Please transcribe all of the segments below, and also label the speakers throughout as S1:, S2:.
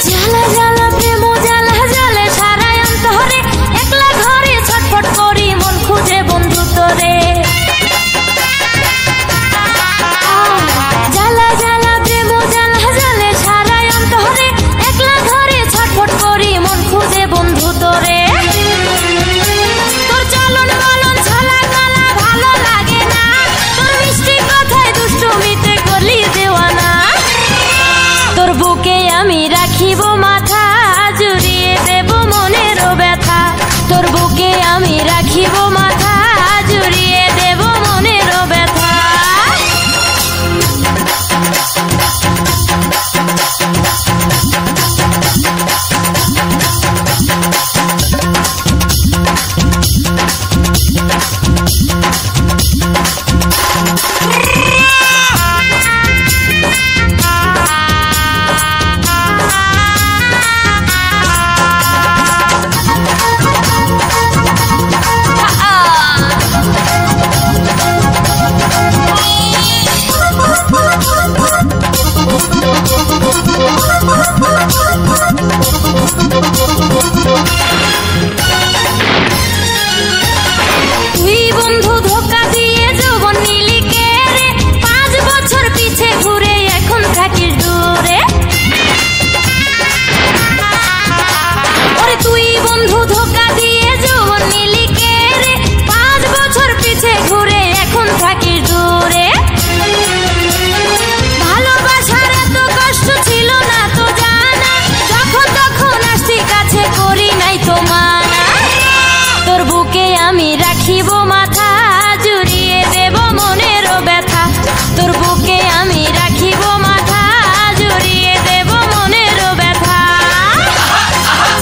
S1: জ্বালা জ্বালা প্রেম জ্বালা জ্বালে সারাই অন্তরে, একলা ঘরে ছটফট করি মন খুঁজে বন্ধু তোরে। জ্বালা জ্বালা প্রেম জ্বালা জ্বালে সারাই অন্তরে, একলা ঘরে ছটফট করি মন খুঁজে বন্ধু তোরে। তোর চলন বলন ছলা গলা ভালো লাগে না, তোর মিষ্টি কথায় দুষ্টুমিতে করলি দেওয়ানা। তোর বুকে আমি রাখিব মাথা, জুড়িয়ে দেব মনেরও ব্যথা। তোর বুকে আমি রাখিব মাথা, জুড়িয়ে দেব মনেরও ব্যথা। তুই বন্ধু ধোকা দিয়ে যৌবন নিলি কে রে, 5 বছর পিছে ঘুরে এখন থাকিস দূরে। ওরে তুই বন্ধু ধোকা দিয়ে যৌবন নিলি কে রে, 5 বছর পিছে ঘুরে এখন থাকিস দূরে। ভালোবাসার এত কষ্ট ছিল না তো জানা, যখন তখন আসছি কাছে করি নাই তো মানা। তোর বুকে আমি রাখিব মাথা, জুড়িয়ে দেব মনেরও ব্যথা। তোর বুকে আমি রাখিব মাথা, জুড়িয়ে দেব মনেরও ব্যথা।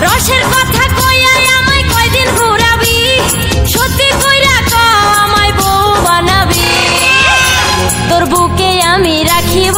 S1: রসের কথা কইয়াই আমায় কয়দিন ঘুরাবি, সত্যি কইরা কও আমায় বউ বানাবি। তোর বুকে আমি রাখিব